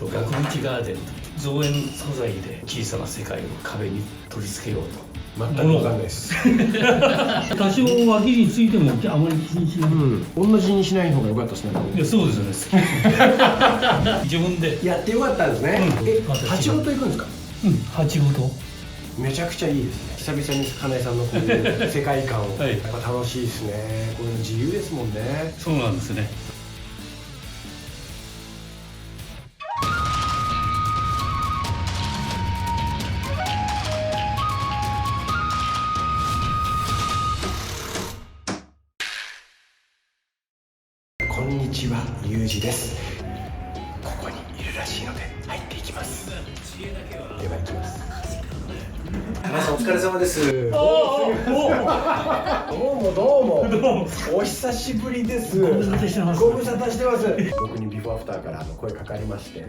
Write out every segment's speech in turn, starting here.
額縁ガーデンと造園素材で小さな世界を壁に取り付けようと。全く分かんないです。多少脇についてもあまり気にしない。同じにしない方が良かったですね。いや、そうですよね。自分でやってよかったんですね。鉢ごと行くんですか？鉢ごと。めちゃくちゃいいですね。久々に金井さんのこういう世界観をはい、やっぱ楽しいですね。こういうの自由ですもんね。そうなんですね。こんにちは、ゆうじです。ここにいるらしいので入っていきます。では行きます。皆さんお疲れ様です。どうもお久しぶりです。ご無沙汰してます。ご無沙汰してます。僕にビフォーアフターから声かかりまして、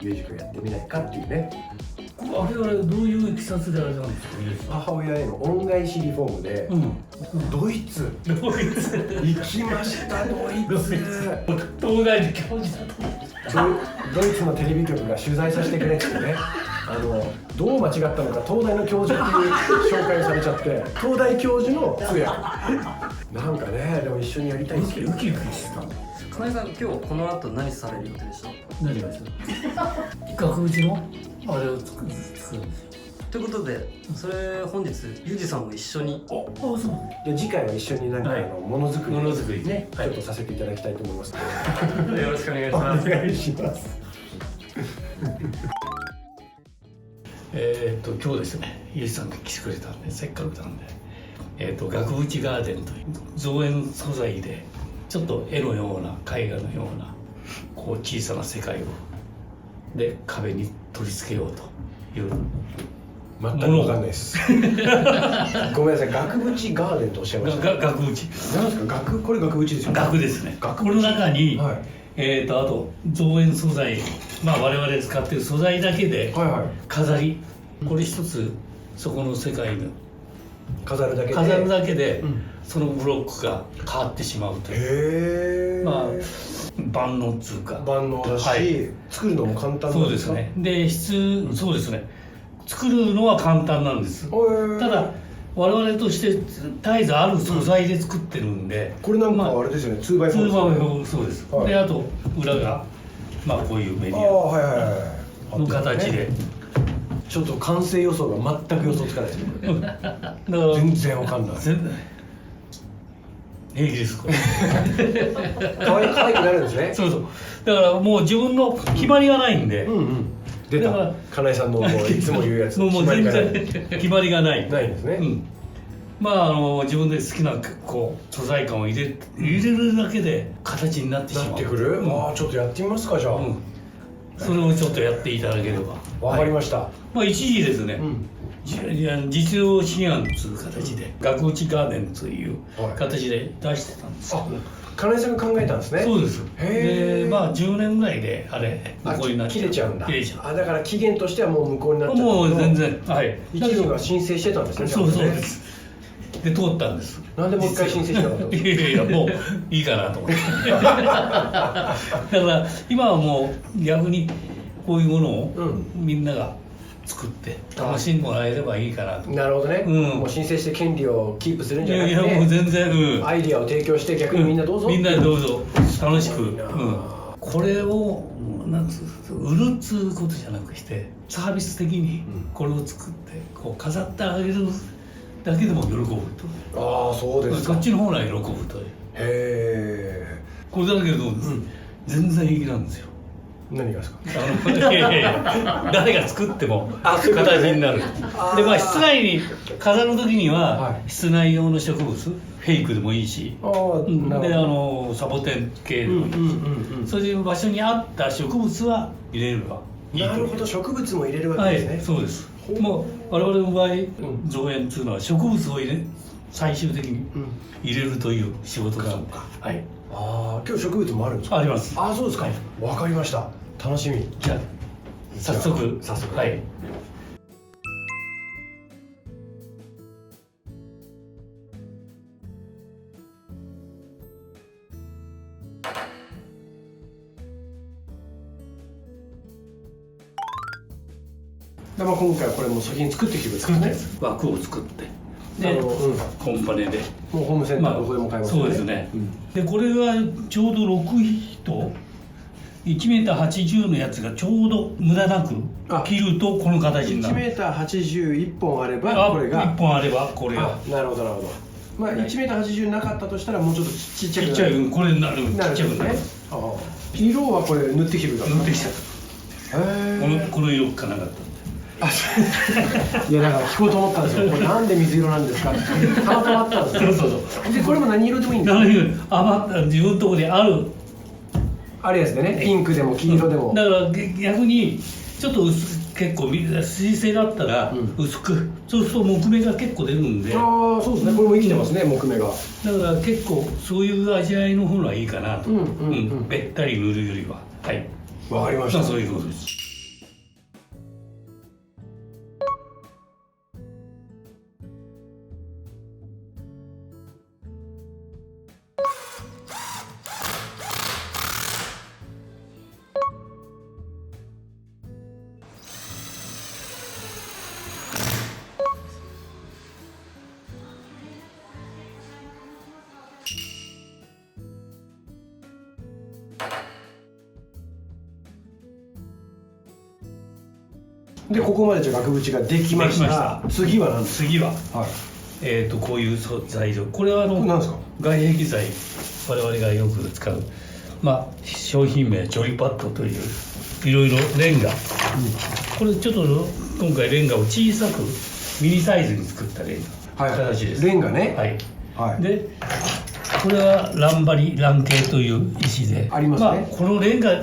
ゆうじくんやってみないかっていうね。あれはどういういきさつであれなんですか？母親への恩返しリフォームで、ドイツ行きました。ドイツ東大で教授だと思ってドイツのテレビ局が取材させてくれってね、どう間違ったのか東大の教授っていう紹介をされちゃって、東大教授の通訳なんかね。でも一緒にやりたいんですけど、ウキウキしてた。金井さん、今日この後何される予定でした？何がですか？額縁のあれを作るんですよ。ということで、それ本日ゆうじさんも一緒に。あ、そう。じゃあ次回は一緒になんかものづくりものづくりね、ちょっとさせていただきたいと思います。よろしくお願いしおます。願いします。今日ですね、ゆうじさんが来てくれたんで、せっかくなんで、額縁ガーデンという造園素材でちょっと絵のような絵画のようなこう小さな世界をで壁に取り付けようという全く分かんないです。ごめんなさい、額縁ガーデンとおっしゃいました。額縁。何ですか？これ額縁ですよ。額ですね。額この中に、はい、あと造園素材、我々使っている素材だけで飾り、これ一つそこの世界の飾るだけで、そのブロックが変わってしまうという。へえ。万能っつうか。万能だし、作るのも簡単なんでか？そうですすね。でそうですね。作るのは簡単なんです。ただ我々として絶えずある素材で作ってるんで、これなんかあれですよね、2x4 通話用そうです。であと裏がこういうメディアの形で。ちょっと完成予想が全く予想つかないですね。だから全然わかんない。全然平気ですこれ。可愛くなるんですね。そう。だからもう自分の決まりがないんで。出ただから金井さんのもういつも言うやつ。もう全然決まりがない。ないんですね。自分で好きなこう素材感を入れるだけで形になってしまう。なってくる？ちょっとやってみますか、じゃあ。それをちょっとやっていただければ。わかりました。一時ですね、実用新案という形で額縁ガーデンという形で出してたんですけど、金井さんが考えたんですね。そうです。へえ。で10年ぐらいであれ無効になっちゃう。切れちゃうんだ。切れちゃう。だから期限としてはもう無効になっちゃった。もう全然。はい。一部が申請してたんですね。そうです。で通ったんです。なんでもう一回申請しなかったんですか？いやもういいかなと思って。だから今はもう逆にこういうものをみんなが作って楽しんでもらえればいいかなと。なるほどね。もう申請して権利をキープするんじゃなくて、いやもう全然、アイディアを提供して逆にみんなどうぞ。みんなでどうぞ楽しく。これを売るっつうことじゃなくしてサービス的にこれを作ってこう飾ってあげるだけでも喜ぶと。そうですか。そっちの方が喜ぶと。へえ。これだけど全然平気なんですよ。何がですか？誰が作っても形になる。で室内に飾る時には室内用の植物フェイクでもいいし、でサボテン系でもいいし、そういう場所に合った植物は入れればいいと。なるほど、植物も入れるわけですね。はい、そうです。もう我々の場合造園っていうのは植物を最終的に入れるという仕事なんで。はい。今日植物もあるんですか？あります。そうですか。わかりました。楽しみ。じゃあ早速。はい。で、まあ、今回はこれも先に作ってきてくれたんですね。枠を作ってで、コンパネでもうホームセンターどこでも買えますよね。そうですね、でこれがちょうど6人1m80のやつがちょうど無駄なく切るとこの形になる。 1m81 本あればこれが1本あればこれが。なるほどなるほど。まあ 1m80 なかったとしたらもうちょっとちっちゃくなる。ちっちゃいこれになる。ちっちゃくなる。色はこれ塗ってきてくれた。塗ってきた。この色かなかった。いやだから聞こうと思ったんですよ。これなんで水色なんですかってたまたまあったんですよ。そうでこれも何色でもいいんですか。自分のところであるやつでね、ピンクでも黄色でも。だから逆にちょっと結構水性だったら薄く、そうすると木目が結構出るんで。ああそうですね、これも生きてますね、木目が。だから結構そういう味わいの方がいいかなと。べったり塗るよりは。はい、わかりました。そういうことです。でここまでじゃ額縁ができました。次は何ですか。次は、こういう材料。これは何ですか。外壁材、我々がよく使う、商品名ジョリパッドといういろいろレンガ、これちょっと今回レンガを小さくミニサイズに作ったレンガ、形です。レンガね。はい。でこれは蘭系という石でありますね。このレンガ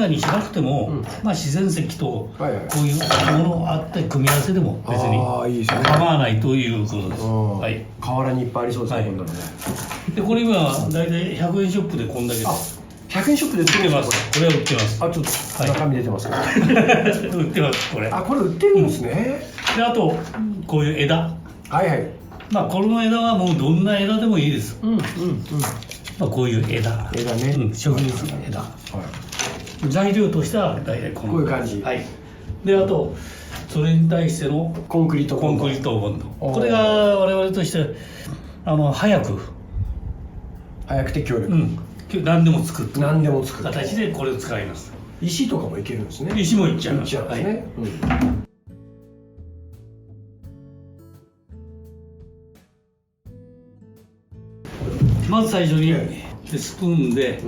にしなくても、自然石とこういうものあって組み合わせでも別に構わないということです。はい。河原にいっぱいありそうですね。今度のね。でこれ今だいたい100円ショップでこんだけ。100円ショップで売ってます。これは売ってます。ちょっと中身出てますけど。売ってますこれ。これ売ってるんですね。であとこういう枝。この枝はもうどんな枝でもいいです。こういう枝ね、植物の枝。材料としては大体こういう感じ。であとそれに対してのコンクリートボンド。これが我々として早くて強力。何でも作る形でこれを使います。石とかもいけるんですね。石もいっちゃいます。まず最初にスプーンで、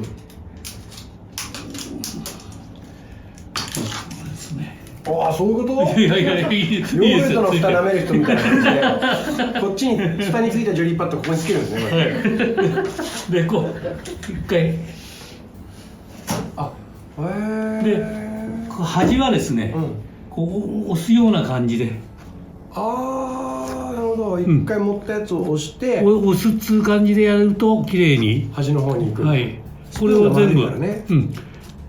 そういうこと。ヨーグルトの蓋舐める人みたいな感じで、こっちに下についたジョリーパッドここにつけるんですね。でこう一回で端はですね、こう押すような感じで。なるほど。一回持ったやつを押して押すっつう感じでやると綺麗に端の方に行く。これを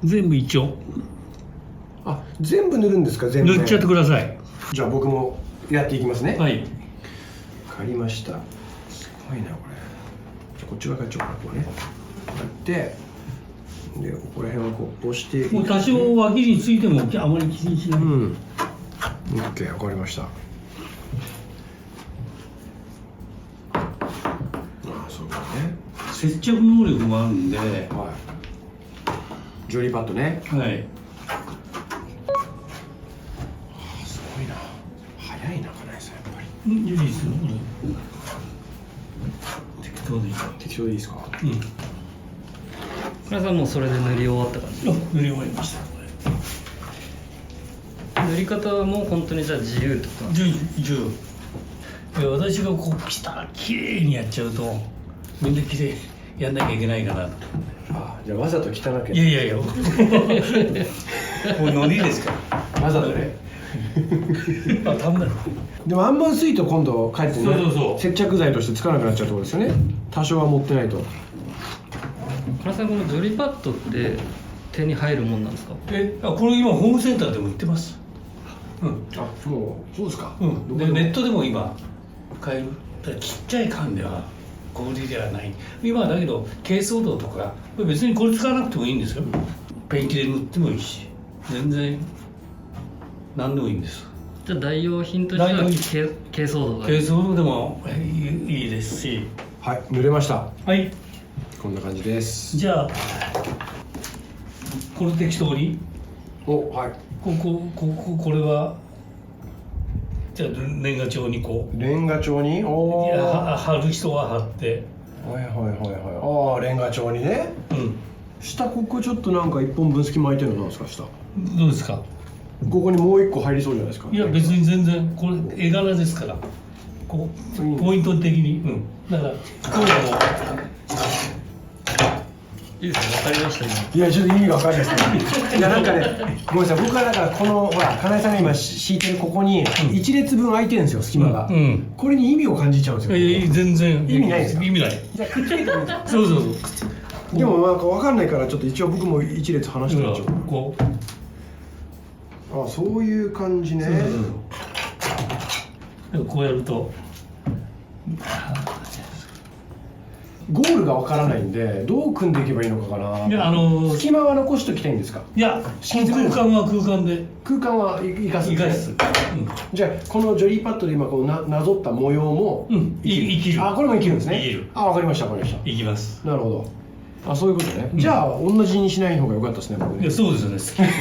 全部一応全部塗るんですか。全部塗っちゃってください。じゃあ僕もやっていきますね。はい、分かりました。すごいなこれ。じゃあこっち側からちょっとこうねやって、でここら辺をこう押してもう多少脇についてもあまり気にしない。OK、分かりました。そうだね。接着能力もあるんで、ジョリーパッドね。はい。すごいな。早いな、金井さんやっぱり。いいですよ。適当でいいですか。金井さんもうそれで塗り終わった感じ。塗り終わりました。塗り方も本当にじゃあ自由とか。自由。私がこうきれいにやっちゃうとみんなきれいやんなきゃいけないかなと。じゃあわざと汚く。いやもうノリですから。わざとね。多分だろ。でもあんま薄いと今度かえってね、接着剤として使わなくなっちゃうところですよね。多少は持ってないと。金井さん、このジョリパッドって手に入るもんなんですか。これ今ホームセンターでも売ってます。もうそうですか。でネットでも今買える。ちっちゃい缶では小売りではない。今だけど珪藻土とか別にこれ使わなくてもいいんですよ。ペンキで塗ってもいいし、全然何でもいいんです。じゃあ代用品としては珪藻土が珪藻土でもいいですし。はい、濡れました。はい。こんな感じです。じゃあこれ適当に。はい。これはじゃあレンガ調にこう。レンガ調に。貼る人は貼って。はいはいはいはい。ああ、レンガ調にね。うん。下ここちょっとなんか1本分隙巻いてるのなんですか下。どうですか。ここにもう1個入りそうじゃないですか。いや別に全然これ絵柄ですから。こうポイント的に。うん。だからこういうのも。いいですね、わかりました今。いやちょっと意味が分かんないですね。いやなんかね、ごめんなさい、僕はだからこのほら金井さんが今敷いてるここに1列分空いてるんですよ、隙間が。これに意味を感じちゃうんですよ。いや全然意味ないですか。意味ない。じゃあくっつけてるんですか。そうそうそう。でもなんか分かんないからちょっと一応僕も1列離してみましょう。こう。あ、そういう感じね。こうやると。ゴールがわからないんでどう組んでいけばいいのかかな。いや隙間は残しておきたいんですか。いや空間は空間で。空間は生かすんですね。じゃあこのジョリーパッドで今こうなぞった模様も生きる。あ、これも生きるんですね。生きる。あ、わかりましたわかりました。生きます。なるほど。あ、そういうことね。じゃあ同じにしない方が良かったですね、僕ね。いやそうですよね。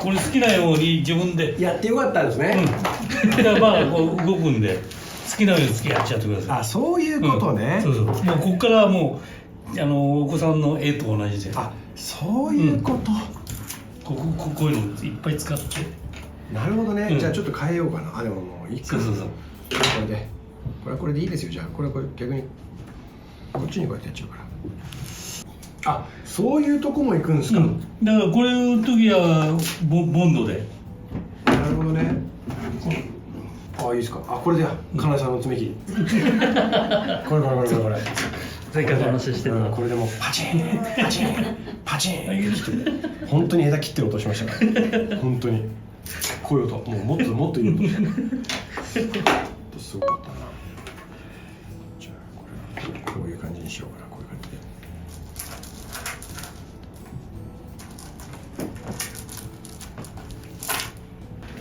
これ好きなように自分でやってよかったですね。だからまあこう動くんで好きなようにやっちゃってください。あ、そういうことね。そうそう。もうここからはもうお子さんの絵と同じで。あ、そういうこと。こういうのいっぱい使って。なるほどね。じゃあちょっと変えようかな。あ、でももういいか。そう。これでこれはこれでいいですよ。じゃあこれ逆にこっちにこうやってやっちゃうから。あ、そういうとこも行くんですか。だからこれの時はボンドで。なるほどね。あ、いいですか。あ、これで金井さんの爪切り。これ。前回お話ししてた。これでもうパチンパチンパチン。本当に枝切ってる音しましたから。本当に。こういう音。もっといい音。すごかったな。じゃあこれこういう感じにしようかな。こういう感じで。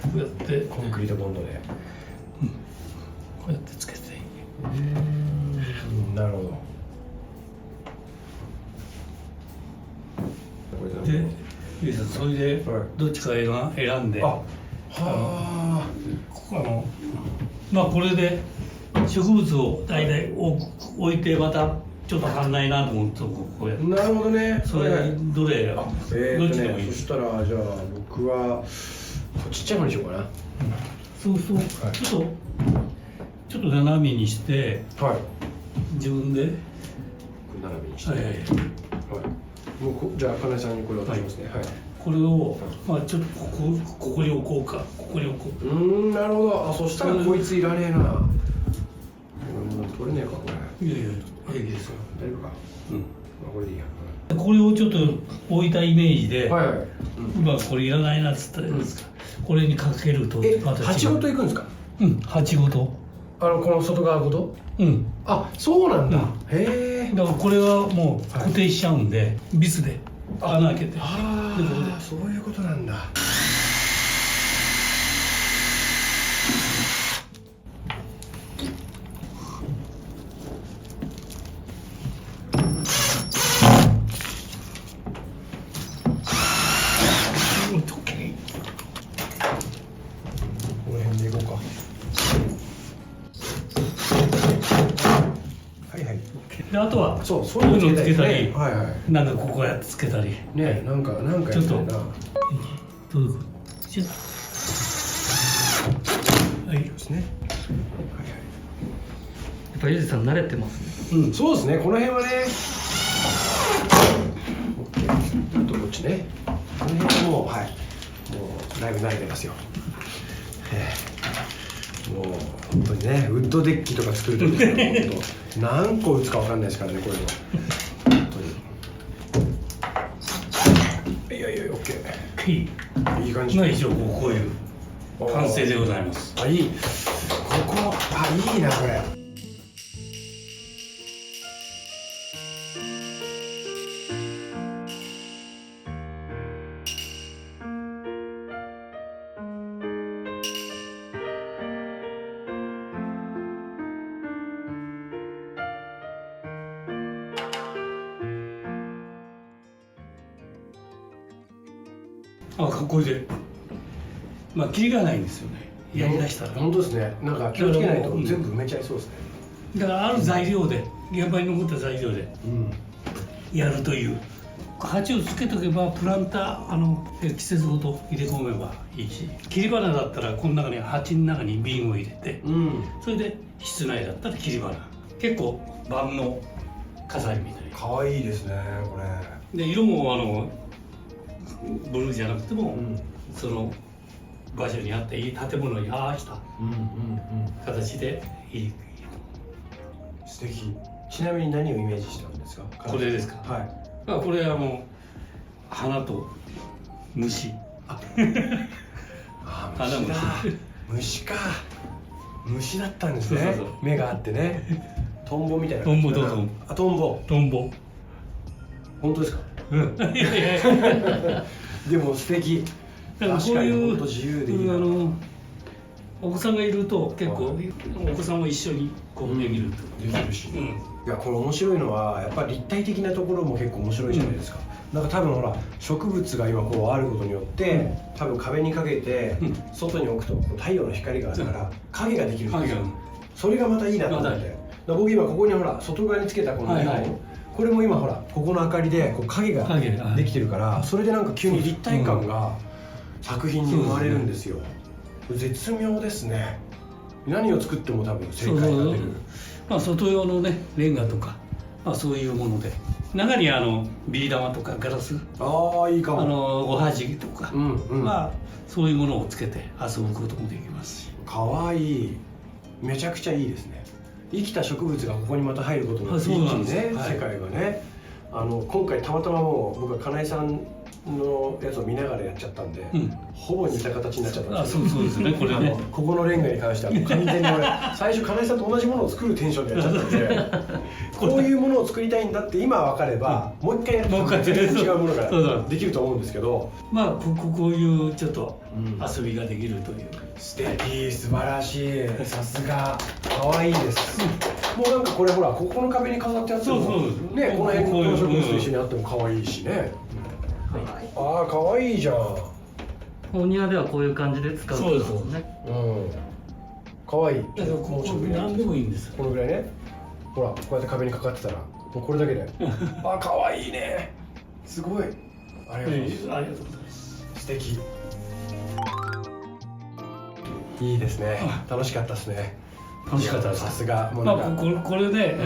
こうやってコンクリートボンドで。こうやってつけて。なるほど。で、それでどっちか選んで。まあこれで植物を大体置いてまたちょっと足んないなと思うとこうやって。なるほどね。それどれどっちでもいい。そしたらじゃあ僕はちっちゃい方にしようかな。そうちょっと斜めにして自分で斜めにして。もうじゃあ金井さんにこれ渡しますね。これをまあちょっとここに置こうか。ここに置こう。なるほど。あ、そしたらこいついらねえな。取れねえかこれ。いやいいですよ。大丈夫か。これでいいや。これをちょっと置いたイメージで、今これいらないなっつったらいいですか。これにかけるとまた鉢ごといくんですか。鉢ごと。この外側ごと。あ、そうなんだ。へえ。だからこれはもう固定しちゃうんでビスで穴開けて。ああ、そういうことなんだ。この辺でいこうか。であとはそういうのつけたり、なんかこうやってつけたりね、なんかちょっとはいですね。やっぱゆうじさん慣れてますね。そうですね。この辺はね。あとこっちね。この辺はもうもうだいぶ慣れてますよ。もう本当にね、ウッドデッキとか作るときは何個打つかわかんないですからね、こういうの。本当に。いや、オッケー。いい感じ。以上こういう完成でございます。いい。いいなこれ。これでまあキリがないんですよね、やりだしたら。本当ですね。なんか気をつけないと全部埋めちゃいそうですね。だからある材料で、現場に残った材料でやるという、鉢をつけとけばプランター季節ごと入れ込めばいいし、切り花だったらこの中に鉢の中に瓶を入れて、それで室内だったら切り花、結構万能飾りみたいな。可愛いですねこれ。で色もブルーじゃなくても、その場所にあっていい建物に合わせた形でいい。素敵。ちなみに何をイメージしたんですか？これですか？はい。これ花と虫。花虫だ。虫か。虫だったんですね。目があってね。トンボみたいな。トンボどうぞ。トンボ。トンボ。本当ですか？いやいや。でも素敵。だからこういう自由でいいな。お子さんがいると結構お子さんも一緒にこうできると。できるし。いやこれ面白いのはやっぱり立体的なところも結構面白いじゃないですか。なんか多分ほら植物が今こうあることによって多分壁にかけて外に置くとこう太陽の光があるから影ができるんですよ。それがまたいいなと思って。僕今ここにほら外側につけたこのこれも今ほらここの明かりでこう影ができてるからそれでなんか急に立体感が作品に生まれるんですよ。絶妙ですね。何を作っても多分正解が出る。外用のねレンガとか、そういうもので中にビー玉とかガラス、いいかも、おはじきとか、そういうものをつけて遊ぶこともできますし。かわいい。めちゃくちゃいいですね。生きた植物がここにまた入ることによって一気にね世界がね、今回たまたまもう僕は金井さんのやつを見ながらやっちゃったんで、ほぼ似た形になっちゃったんですよ。そうですね。これねここのレンガに関してはもう完全に俺最初金井さんと同じものを作るテンションでやっちゃったんでこういうものを作りたいんだって今分かれば、もう一回やると全然違うものができると思うんですけど、こういうちょっと遊びができるという。素敵、素晴らしい。さすが可愛いです。もうなんかこれほらここの壁に飾ってあってもね、この辺の植物と一緒にあっても可愛いしね。可愛いじゃん。お庭ではこういう感じで使うそうですね。可愛い。何でもいいんです。このぐらいね。ほらこうやって壁にかかってたらもうこれだけで可愛いね。すごい。ありがとうございます。ありがとうございます。素敵。いいですね。楽しかったですね。楽しかったです。さすが。これで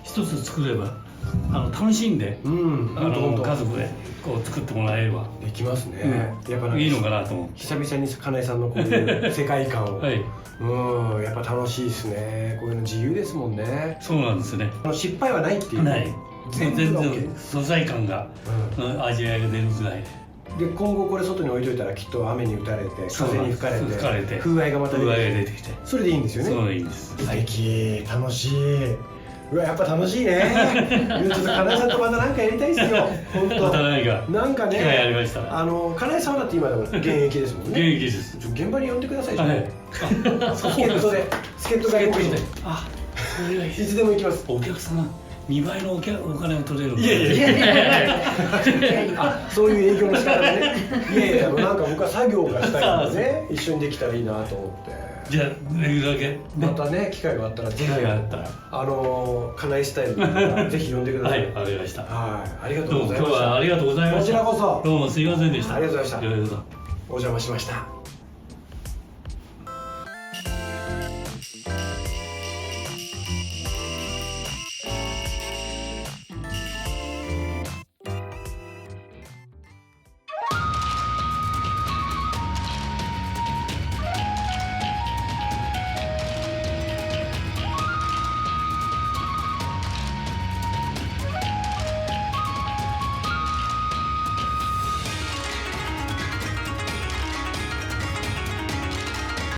一つ作れば楽しんで家族でこう作ってもらえればできますね。やっぱいいのかなと思う。久々に金井さんのこういう世界観をやっぱ楽しいですね。こういうの自由ですもんね。そうなんですね。失敗はないっていう。ない。全然素材感が味わいが出るぐらいで。今後これ外に置いといたらきっと雨に打たれて風に吹かれて風合いがまた出てきて、それでいいんですよね。そういいんです。素敵、楽しい。やっぱ楽しいね。ちょっと金井さんとまた何かやりたいですよ。本当。またなんかね。機会ありましたら。金井さんだって今でも現役ですもんね。現役です。現場に呼んでください。助っ人で助っ人外国人で。それがいつでも行きます。お客様2倍のお金を取れる。いやそういう営業の仕方でね。いやなんか僕は作業がしたいのでね、一緒にできたらいいなと思って。じゃあできるだけまたね機会があったらぜひ金井スタイルでぜひ呼んでください。はい、わかりました。ありがとうございました。今日はありがとうございました。こちらこそ。どうもすいませんでした。ありがとうございました。いろいろとお邪魔しました。